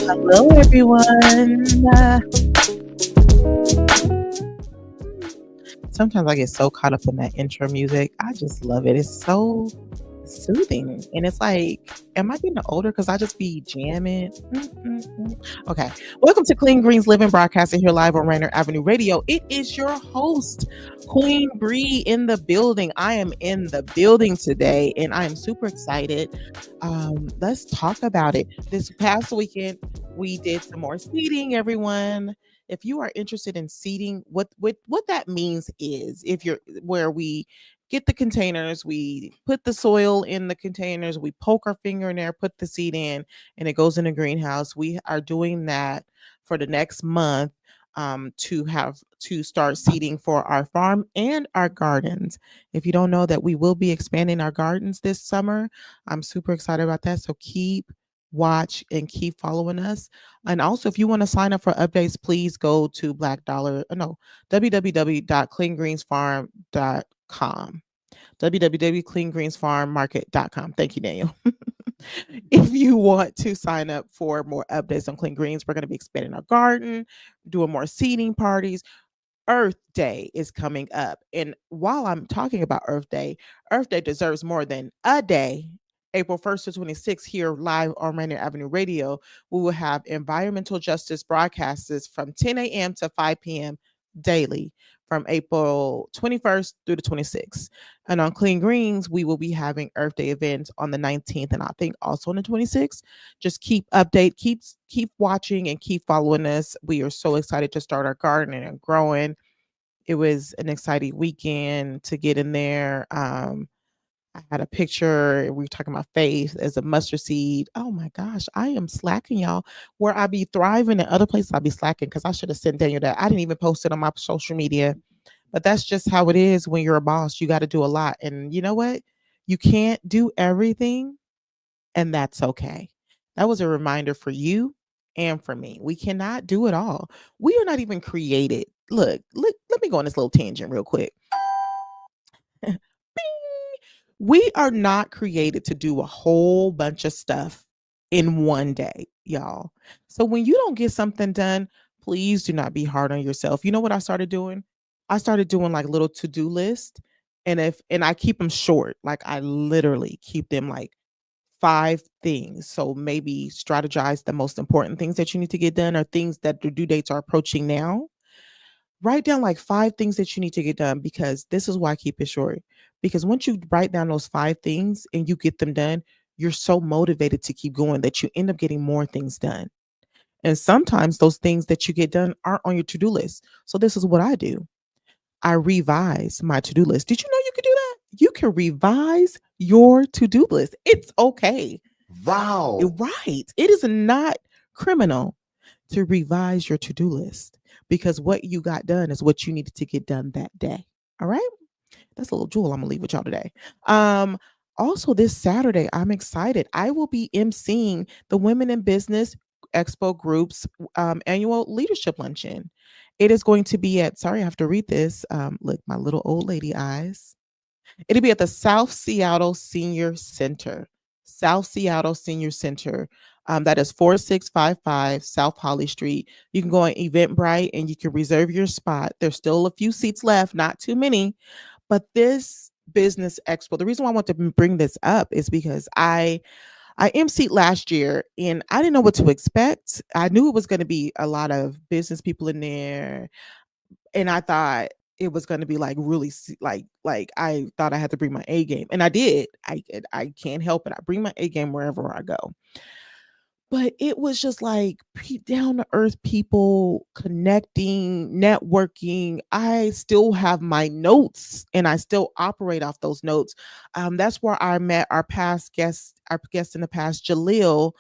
Hello, everyone. Sometimes I get so caught up in that intro music. I just love it. It's so soothing. And it's like, am I getting older? Because I just be jamming. Okay. Welcome to Clean Greens Living, broadcasting here live on Rainier Avenue Radio. It is your host, Queen Bree, in the building. I am in the building today, and I am super excited. Let's talk about it. This past weekend, we did some more seating, everyone. If you are interested in seating, what that means is if you're where we get the containers, we put the soil in the containers, we poke our finger in there, put the seed in, and it goes in a greenhouse. We are doing that for the next month to start seeding for our farm and our gardens. If you don't know that we will be expanding our gardens this summer, I'm super excited about that. So watch and keep following us. And also, if you want to sign up for updates, please go to www.cleangreensfarm.com. www.cleangreensfarmmarket.com. Thank you, Daniel. If you want to sign up for more updates on Clean Greens, we're going to be expanding our garden, doing more seeding parties. Earth Day is coming up. And while I'm talking about Earth Day deserves more than a day. April 1st to 26th, here live on Rainier Avenue Radio, we will have environmental justice broadcasts from 10 a.m. to 5 p.m. daily from April 21st through the 26th. And on Clean Greens, we will be having Earth Day events on the 19th and I think also on the 26th. Just keep watching and keep following us. We are so excited to start our gardening and growing. It was an exciting weekend to get in there. I had a picture. We were talking about faith as a mustard seed. Oh my gosh, I am slacking, y'all. Where I be thriving in other places, I be slacking because I should have sent Daniel that. I didn't even post it on my social media. But that's just how it is when you're a boss. You got to do a lot. And you know what? You can't do everything, and that's okay. That was a reminder for you and for me. We cannot do it all. We are not even created. Look, let me go on this little tangent real quick. We are not created to do a whole bunch of stuff in one day, y'all. So when you don't get something done, please do not be hard on yourself. You know what I started doing? I started doing like little to-do lists, and I keep them short. Like I literally keep them like 5 things. So maybe strategize the most important things that you need to get done or things that the due dates are approaching now. Write down like 5 things that you need to get done, because this is why I keep it short. Because once you write down those 5 things and you get them done, you're so motivated to keep going that you end up getting more things done. And sometimes those things that you get done aren't on your to-do list. So this is what I do. I revise my to-do list. Did you know you could do that? You can revise your to-do list. It's okay. Wow. Right. It is not criminal to revise your to-do list, because what you got done is what you needed to get done that day. All right. That's a little jewel I'm gonna leave with y'all today. Also this Saturday, I'm excited. I will be emceeing the Women in Business Expo Group's annual leadership luncheon. It is going to be at, sorry, I have to read this. Look, my little old lady eyes. It'll be at the South Seattle Senior Center. South Seattle Senior Center. That is 4655 South Holly Street. You can go on Eventbrite and you can reserve your spot. There's still a few seats left, not too many. But this business expo, the reason why I want to bring this up is because I emceed last year and I didn't know what to expect. I knew it was going to be a lot of business people in there, and I thought it was going to be like really like I thought I had to bring my A game, and I did. I can't help it. I bring my A game wherever I go. but it was just like down to earth people connecting, networking. I still have my notes and I still operate off those notes. That's where I met our guest in the past, Jaleel,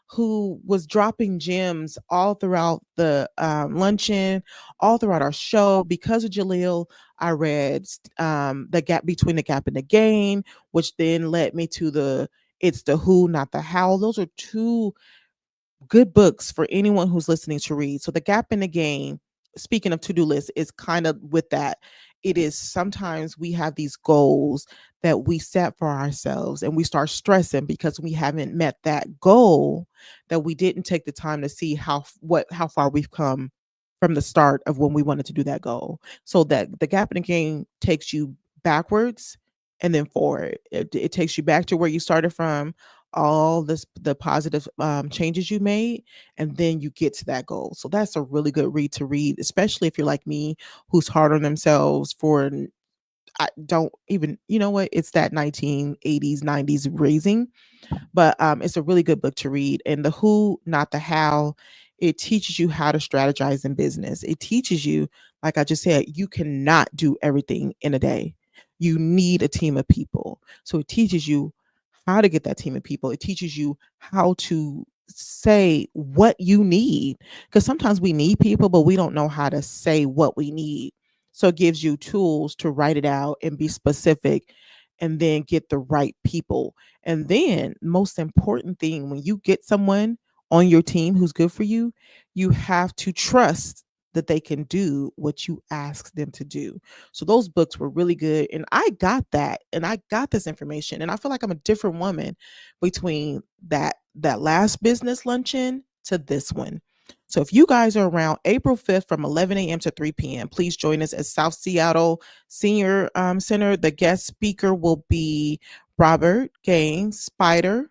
who was dropping gems all throughout the luncheon, all throughout our show. Because of Jaleel, I read The Gap Between the Gap and the Gain, which then led me to It's the Who, Not the How. Those are two good books for anyone who's listening to read. So The Gap in the Gain, speaking of to-do lists, is kind of with that. It is sometimes we have these goals that we set for ourselves and we start stressing because we haven't met that goal, that we didn't take the time to see how far we've come from the start of when we wanted to do that goal. So that The Gap in the Gain takes you backwards and then forward. It takes you back to where you started from, all the positive changes you made, and then you get to that goal. So that's a really good read to read, especially if you're like me, who's hard on themselves for I don't even, you know what, it's that 1980s 90s raising. But it's a really good book to read. And The Who, Not the How, it teaches you how to strategize in business. It teaches you, like I just said, you cannot do everything in a day. You need a team of people. So it teaches you how to get that team of people. It teaches you how to say what you need. Because sometimes we need people, but we don't know how to say what we need. So it gives you tools to write it out and be specific and then get the right people. And then, most important thing, when you get someone on your team who's good for you, you have to trust that they can do what you ask them to do. So those books were really good. And I got that and I got this information. And I feel like I'm a different woman between that last business luncheon to this one. So if you guys are around April 5th from 11 a.m. to 3 p.m., please join us at South Seattle Senior Center. The guest speaker will be Robert Gaines Spider.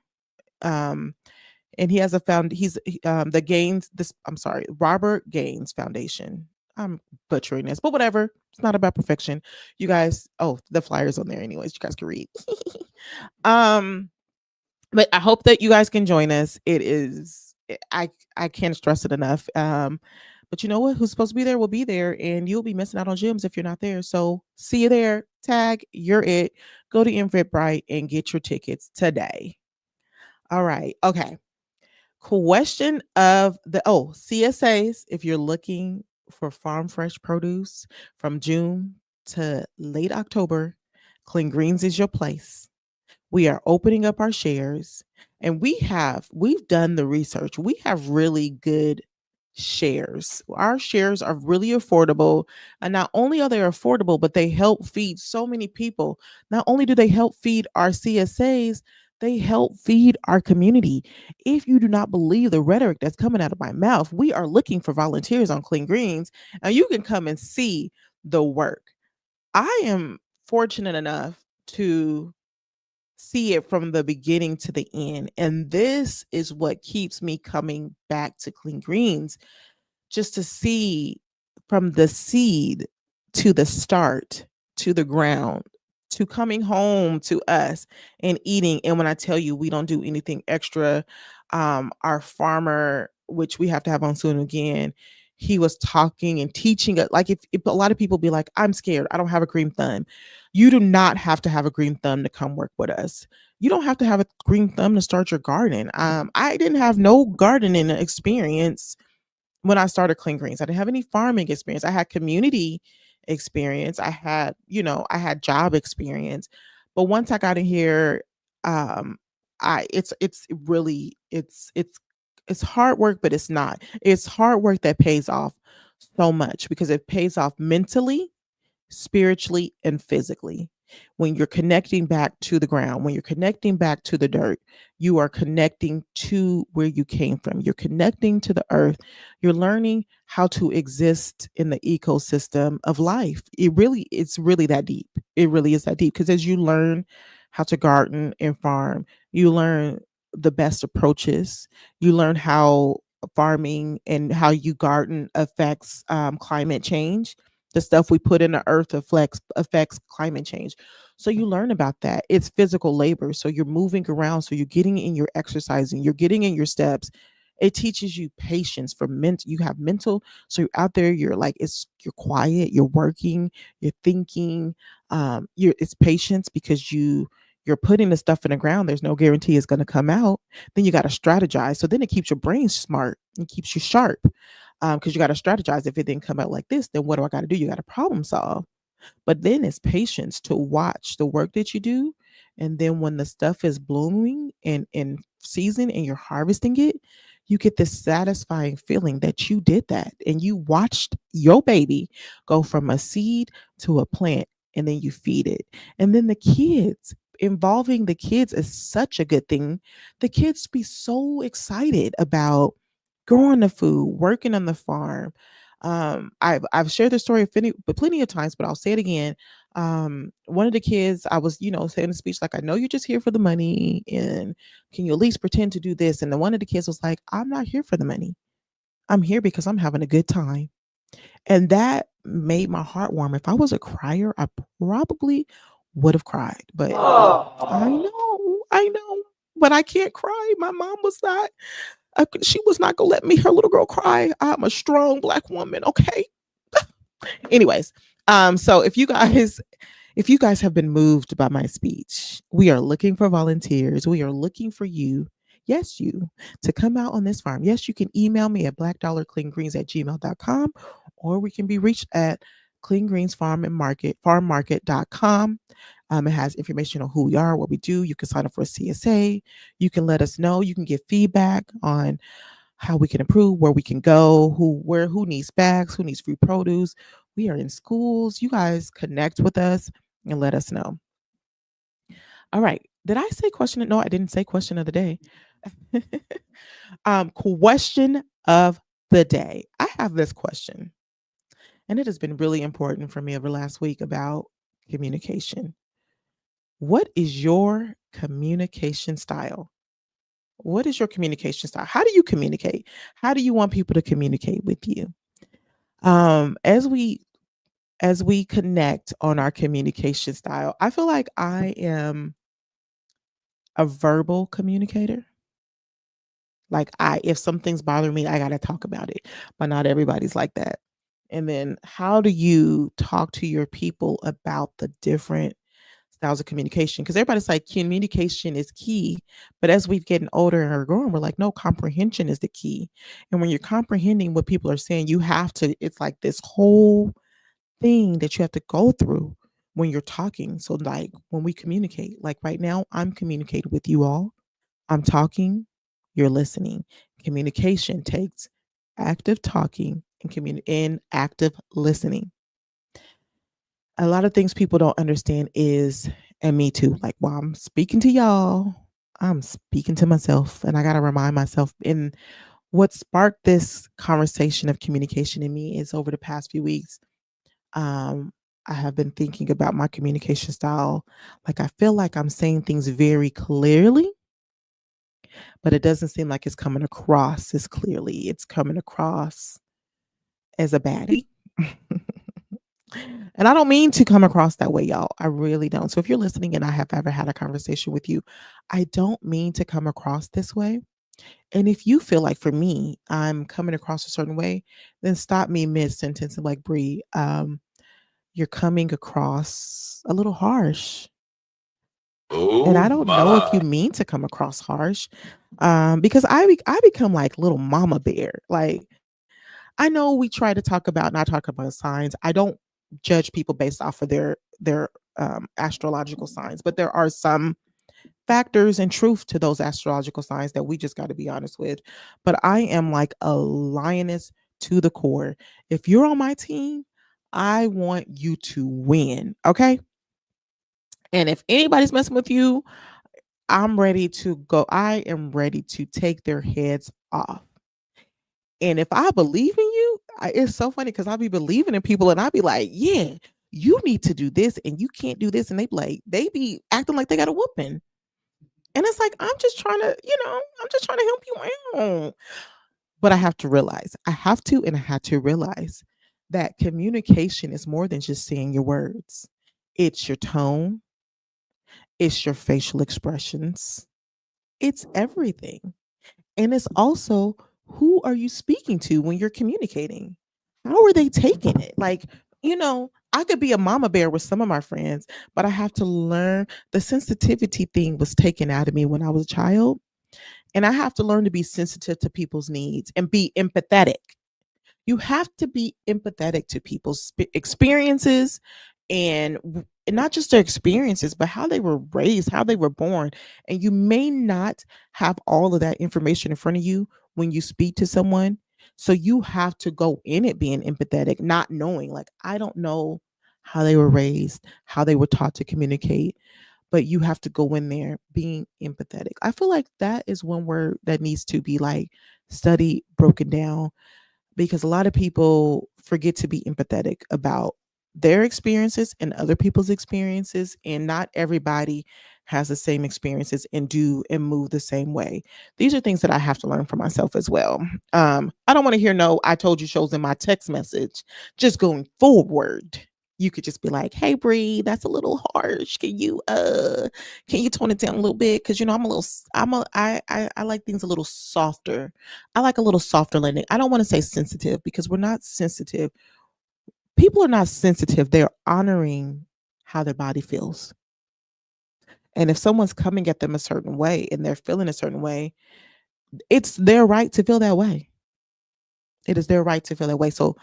And he has the Gaines, I'm sorry, Robert Gaines Foundation. I'm butchering this, but whatever. It's not about perfection. You guys, the flyer's on there anyways. You guys can read. um, but I hope that you guys can join us. It is, I can't stress it enough. But you know what? Who's supposed to be there will be there, and you'll be missing out on gyms if you're not there. So see you there. Tag, you're it. Go to Eventbrite and get your tickets today. All right. Okay. Question of the CSAs. If you're looking for farm fresh produce from June to late October, Clean Greens is your place. We are opening up our shares, and we've done the research. We have really good shares. Our shares are really affordable, and not only are they affordable, but they help feed so many people. Not only do they help feed our CSAs, they help feed our community. If you do not believe the rhetoric that's coming out of my mouth, we are looking for volunteers on Clean Greens, and you can come and see the work. I am fortunate enough to see it from the beginning to the end. And this is what keeps me coming back to Clean Greens, just to see from the seed to the start to the ground to coming home to us and eating. And when I tell you we don't do anything extra, our farmer, which we have to have on soon again, he was talking and teaching it. Like if a lot of people be like, I'm scared, I don't have a green thumb. You do not have to have a green thumb to come work with us. You don't have to have a green thumb to start your garden. I didn't have no gardening experience when I started Clean Greens. I didn't have any farming experience. I had community experience. I had job experience. But once I got in here, it's really it's hard work, but it's not. It's hard work that pays off so much because it pays off mentally, spiritually, and physically. When you're connecting back to the ground, when you're connecting back to the dirt, you are connecting to where you came from. You're connecting to the earth. You're learning how to exist in the ecosystem of life. It's really that deep. It really is that deep because as you learn how to garden and farm, you learn the best approaches. You learn how farming and how you garden affects climate change. The stuff we put in the earth affects climate change. So you learn about that. It's physical labor. So you're moving around. So you're getting in your exercising, you're getting in your steps. It teaches you patience for mental. You have mental, so you're out there. You're like you're quiet. You're working. You're thinking. It's patience because you're putting the stuff in the ground. There's no guarantee it's going to come out. Then you got to strategize. So then it keeps your brain smart and keeps you sharp because you got to strategize. If it didn't come out like this, then what do I got to do? You got to problem solve. But then it's patience to watch the work that you do. And then when the stuff is blooming and in season and you're harvesting it, you get this satisfying feeling that you did that and you watched your baby go from a seed to a plant and then you feed it. And then the kids, involving the kids is such a good thing. The kids be so excited about growing the food, working on the farm, I've shared this story plenty of times, but I'll say it again. One of the kids, I was, saying a speech like, I know you're just here for the money, and can you at least pretend to do this? And then one of the kids was like, I'm not here for the money. I'm here because I'm having a good time. And that made my heart warm. If I was a crier, I probably would have cried. But I know, but I can't cry. My mom was not. She was not gonna let me, her little girl, cry. I'm a strong Black woman. Okay. Anyways, so if you guys have been moved by my speech, we are looking for volunteers. We are looking for you. Yes, you to come out on this farm. Yes, you can email me at blackdollarcleangreens@gmail.com, or we can be reached at Clean Greens farmmarket.com. It has information on who we are, what we do. You can sign up for a CSA. You can let us know. You can give feedback on how we can improve, where we can go, who needs bags, who needs free produce. We are in schools. You guys connect with us and let us know. All right. Did I say question? No, I didn't say question of the day. Question of the day. I have this question, and it has been really important for me over last week about communication. What is your communication style? What is your communication style? How do you communicate? How do you want people to communicate with you? As we connect on our communication style, I feel like I am a verbal communicator. Like if something's bothering me, I got to talk about it. But not everybody's like that. And then how do you talk to your people about the different styles of communication? Because everybody's like communication is key. But as we've getting older and are growing, we're like, no, comprehension is the key. And when you're comprehending what people are saying, you have to, it's like this whole thing that you have to go through when you're talking. So like when we communicate, like right now, I'm communicating with you all. I'm talking, you're listening. Communication takes active talking and active listening. A lot of things people don't understand is, and me too, like while I'm speaking to y'all, I'm speaking to myself, and I got to remind myself. And what sparked this conversation of communication in me is over the past few weeks, I have been thinking about my communication style. Like I feel like I'm saying things very clearly, but it doesn't seem like it's coming across as clearly. It's coming across as a baddie. And I don't mean to come across that way, y'all. I really don't. So if you're listening and I have ever had a conversation with you, I don't mean to come across this way. And if you feel like for me, I'm coming across a certain way, then stop me mid sentence and like, Bree, you're coming across a little harsh. And I don't know if you mean to come across harsh, because I become like little mama bear. Like I know we try to talk about, not talk about signs. I don't judge people based off of their astrological signs, but there are some factors and truth to those astrological signs that we just got to be honest with. But I am like a lioness to the core. If you're on my team, I want you to win. Okay. And if anybody's messing with you, I'm ready to go. I am ready to take their heads off. And if I believe in you, it's so funny because I'll be believing in people and I'll be like, yeah, you need to do this and you can't do this. And they be acting like they got a whooping. And it's like, I'm just trying to, I'm just trying to help you out. But I have to realize, I had to realize that communication is more than just saying your words. It's your tone, it's your facial expressions, it's everything. And it's also, who are you speaking to when you're communicating? How are they taking it? Like, I could be a mama bear with some of my friends, but I have to learn. The sensitivity thing was taken out of me when I was a child. And I have to learn to be sensitive to people's needs and be empathetic. You have to be empathetic to people's experiences, and not just their experiences, but how they were raised, how they were born. And you may not have all of that information in front of you when you speak to someone. So you have to go in it being empathetic, not knowing, like, I don't know how they were raised, how they were taught to communicate, but you have to go in there being empathetic. I feel like that is one word that needs to be like studied, broken down, because a lot of people forget to be empathetic about their experiences and other people's experiences, and not everybody has the same experiences and do and move the same way. These are things that I have to learn for myself as well. I don't want to hear no I told you shows in my text message. Just going forward, you could just be like, hey Bree, that's a little harsh. Can you tone it down a little bit? Because I'm a little I like things a little softer. I like a little softer landing. I don't want to say sensitive, because we're not sensitive. People are not sensitive. They're honoring how their body feels. And if someone's coming at them a certain way and they're feeling a certain way, it's their right to feel that way. It is their right to feel that way. So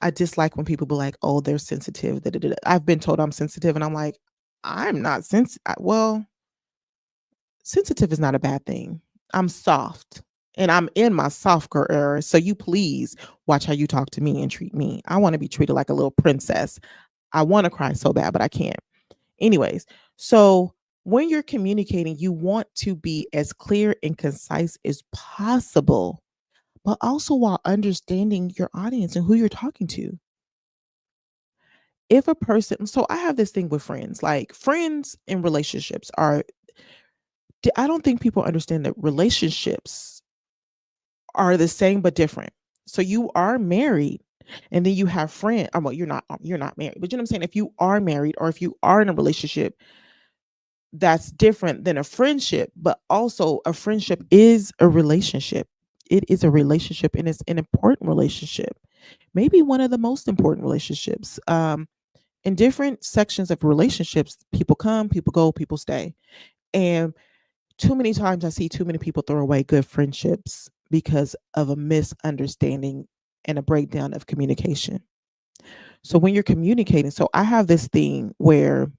I dislike when people be like, oh, they're sensitive. Da, da, da, da. I've been told I'm sensitive, and I'm like, I'm not sensitive. Well, sensitive is not a bad thing. I'm soft, and I'm in my soft girl era. So you please watch how you talk to me and treat me. I want to be treated like a little princess. I want to cry so bad, but I can't. Anyways, so when you're communicating, you want to be as clear and concise as possible, but also while understanding your audience and who you're talking to. If a person, so I have this thing with friends, like friends and relationships are, I don't think people understand that relationships are the same but different. So you are married, and then you have friends. Well, you're not married, but you know what I'm saying? If you are married or if you are in a relationship, that's different than a friendship, but also a friendship is a relationship. It is a relationship, and it's an important relationship. Maybe one of the most important relationships. In different sections of relationships, people come, people go, people stay. And too many times I see too many people throw away good friendships because of a misunderstanding and a breakdown of communication. So when you're communicating, so I have this thing where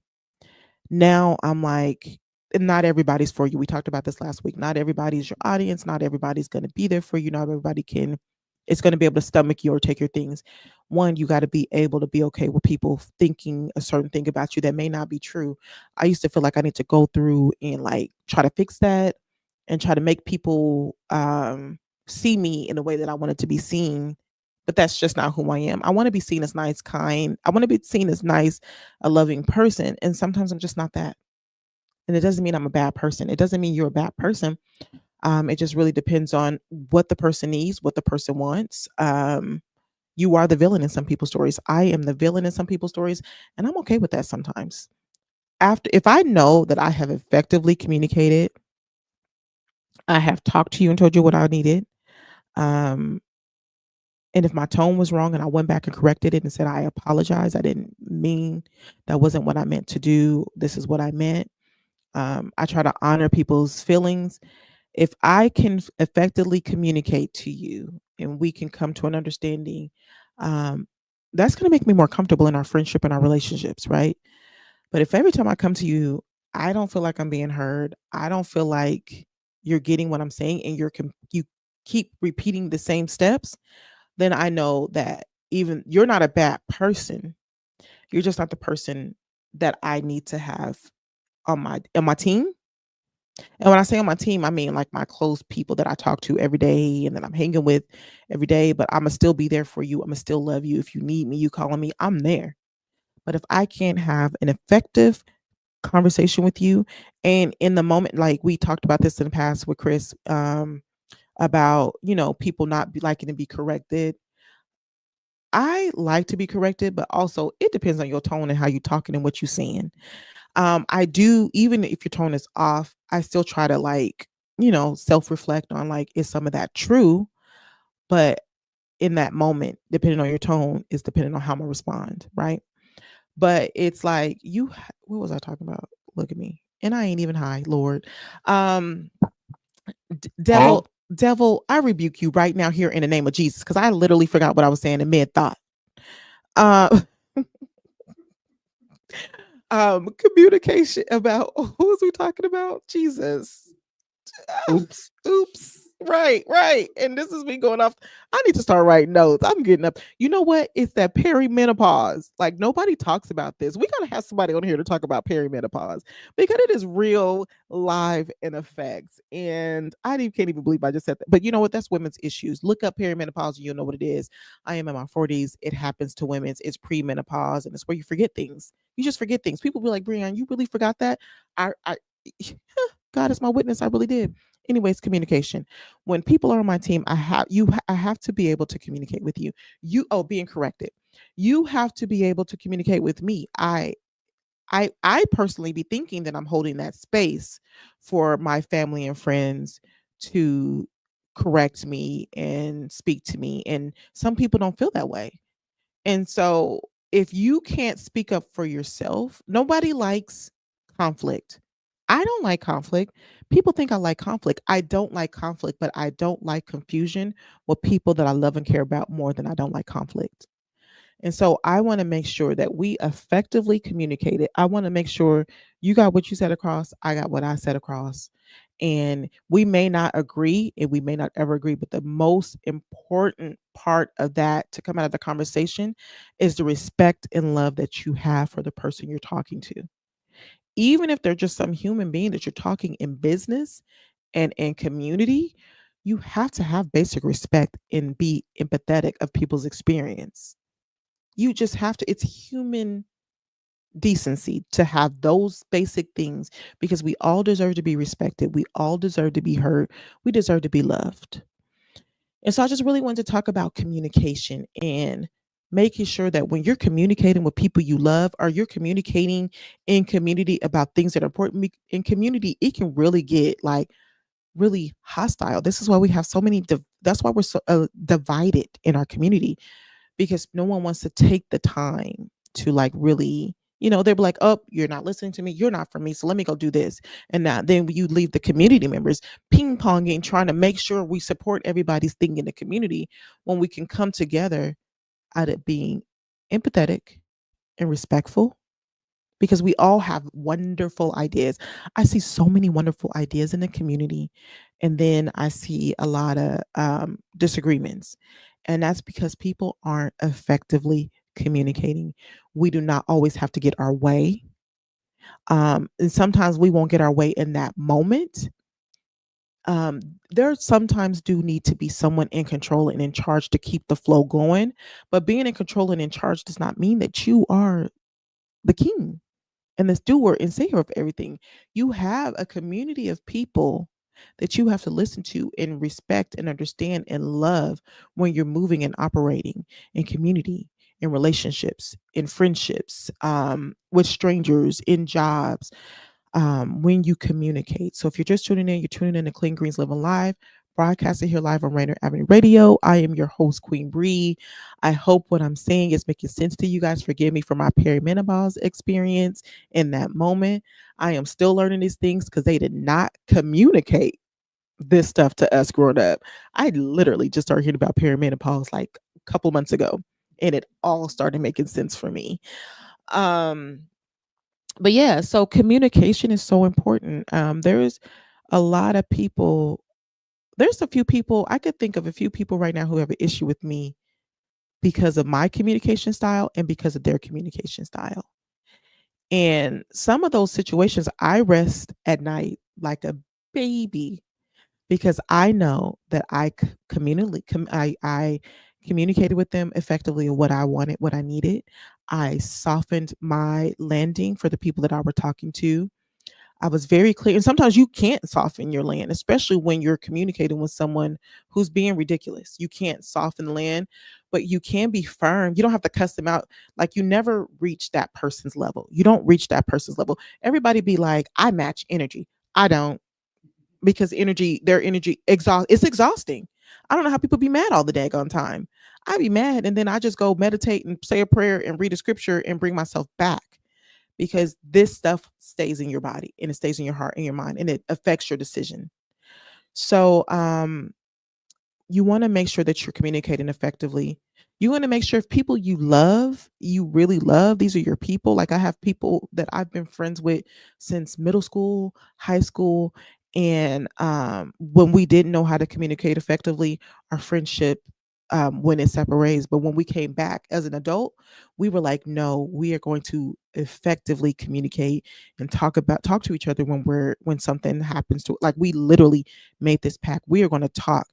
now I'm like, not everybody's for you. We talked about this last week. Not everybody's your audience. Not everybody's going to be there for you. Not everybody can, it's going to be able to stomach you or take your things. One, you got to be able to be okay with people thinking a certain thing about you that may not be true. I used to feel like I need to go through and like try to fix that and try to make people see me in a way that I wanted to be seen. But that's just not who I am. I want to be seen as nice, kind. I want to be seen as nice, a loving person. And sometimes I'm just not that. And it doesn't mean I'm a bad person. It doesn't mean you're a bad person. It just really depends on what the person needs, what the person wants. You are the villain in some people's stories. I am the villain in some people's stories, and I'm okay with that sometimes. If I know that I have effectively communicated, I have talked to you and told you what I needed. Um, and if my tone was wrong and I went back and corrected it and said, I apologize, I didn't mean, that wasn't what I meant to do. This is what I meant. I try to honor people's feelings. If I can effectively communicate to you and we can come to an understanding, um, that's going to make me more comfortable in our friendship and our relationships, right? But if every time I come to you, I don't feel like I'm being heard, I don't feel like you're getting what I'm saying, and you keep repeating the same steps, then I know that even you're not a bad person. You're just not the person that I need to have on my team. And when I say on my team, I mean like my close people that I talk to every day and that I'm hanging with every day. But I'm gonna still be there for you. I'm gonna still love you. If you need me, you calling me, I'm there. But if I can't have an effective conversation with you, and in the moment, like we talked about this in the past with Chris, about people not liking to be corrected. I like to be corrected, but also it depends on your tone and how you talking and what you saying. I do, even if your tone is off, I still try to like self-reflect on, like, is some of that true? But in that moment, depending on your tone, is depending on how I'm gonna respond, right? But it's like what was I talking about? Look at me. And I ain't even high, Lord. Um Huh? devil, I rebuke you right now here in the name of Jesus, because I literally forgot what I was saying in mid thought. Uh Communication about who was we talking about? Jesus. Oops. Oops. Right. And this is me going off. I need to start writing notes. I'm getting up. You know what? It's that perimenopause. Like, nobody talks about this. We gotta have somebody on here to talk about perimenopause, because it is real, live, in effects. And can't even believe I just said that. But you know what? That's women's issues. Look up perimenopause and you'll know what it is. I am in my 40s. It happens to women. It's premenopause, and it's where you forget things. You just forget things. People be like, Brian, you really forgot that? I God is my witness. I really did. Anyways, communication. When people are on my team, I have to be able to communicate with you. Being corrected. You have to be able to communicate with me. I personally be thinking that I'm holding that space for my family and friends to correct me and speak to me. And some people don't feel that way. And so, if you can't speak up for yourself, nobody likes conflict. I don't like conflict. People think I like conflict. I don't like conflict, but I don't like confusion with people that I love and care about more than I don't like conflict. And so I want to make sure that we effectively communicate it. I want to make sure you got what you said across, I got what I said across. And we may not agree, and we may not ever agree, but the most important part of that to come out of the conversation is the respect and love that you have for the person you're talking to. Even if they're just some human being that you're talking in business and in community, you have to have basic respect and be empathetic of people's experience. You just have to. It's human decency to have those basic things, because we all deserve to be respected. We all deserve to be heard. We deserve to be loved. And so I just really wanted to talk about communication and making sure that when you're communicating with people you love, or you're communicating in community about things that are important in community, it can really get like really hostile. This is why we have so many, that's why we're so divided in our community, because no one wants to take the time to like really, they'll be like, oh, you're not listening to me, you're not for me, so let me go do this. And now then you leave the community members ping ponging, trying to make sure we support everybody's thing in the community, when we can come together out of being empathetic and respectful, because we all have wonderful ideas. I see so many wonderful ideas in the community, and then I see a lot of disagreements. And that's because people aren't effectively communicating. We do not always have to get our way. And sometimes we won't get our way in that moment. There sometimes do need to be someone in control and in charge to keep the flow going. But being in control and in charge does not mean that you are the king and the steward and savior of everything. You have a community of people that you have to listen to and respect and understand and love when you're moving and operating in community, in relationships, in friendships, with strangers, in jobs, when you communicate. So if you're just tuning in, you're tuning in to Clean Greens Living Live, broadcasting here live on Rainier Avenue Radio. I am your host, Queen Bree. I hope what I'm saying is making sense to you guys. Forgive me for my perimenopause experience in that moment. I am still learning these things because they did not communicate this stuff to us growing up. I literally just started hearing about perimenopause like a couple months ago, and it all started making sense for me. Um, but yeah, so communication is so important. There's a lot of people. There's a few people I could think of, a few people right now who have an issue with me because of my communication style and because of their communication style. And some of those situations, I rest at night like a baby, because I know that I communicated with them effectively of what I wanted, what I needed. I softened my landing for the people that I were talking to. I was very clear. And sometimes you can't soften your land, especially when you're communicating with someone who's being ridiculous. You can't soften the land, but you can be firm. You don't have to cuss them out. Like, you never reach that person's level. You don't reach that person's level. Everybody be like, I match energy. I don't. because their energy it's exhausting. I don't know how people be mad all the daggone time. I be mad and then I just go meditate and say a prayer and read a scripture and bring myself back, because this stuff stays in your body and it stays in your heart and your mind and it affects your decision. So you want to make sure that you're communicating effectively. You want to make sure if people you love, you really love, these are your people. Like I have people that I've been friends with since middle school, high school, and when we didn't know how to communicate effectively, our friendship when it separates. But when we came back as an adult, we were like, no, we are going to effectively communicate and talk to each other when something happens to, like, we literally made this pact. We are going to talk,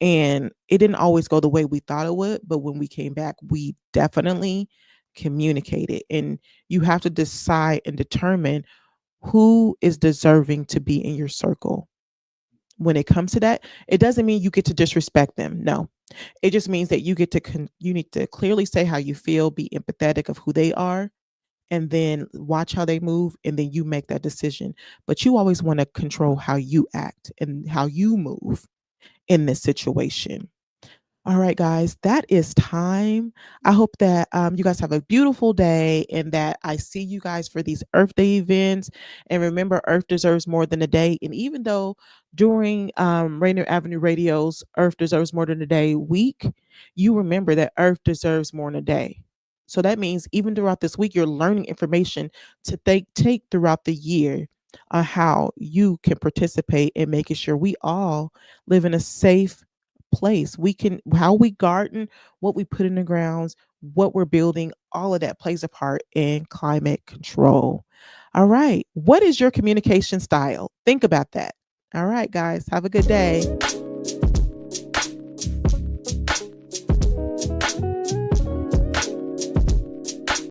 and it didn't always go the way we thought it would, but when we came back, we definitely communicated. And you have to decide and determine who is deserving to be in your circle. When it comes to that, it doesn't mean you get to disrespect them. No, it just means that you get to you need to clearly say how you feel, be empathetic of who they are, and then watch how they move, and then you make that decision. But you always want to control how you act and how you move in this situation. All right, guys, that is time. I hope that you guys have a beautiful day and that I see you guys for these Earth Day events. And remember, Earth deserves more than a day. And even though during Rainier Avenue Radio's Earth Deserves More Than a Day week, you remember that Earth deserves more than a day. So that means even throughout this week, you're learning information to take throughout the year on how you can participate in making sure we all live in a safe place. We can, how we garden, what we put in the grounds, what we're building, all of that plays a part in climate control. All right. What is your communication style? Think about that. All right, guys. Have a good day.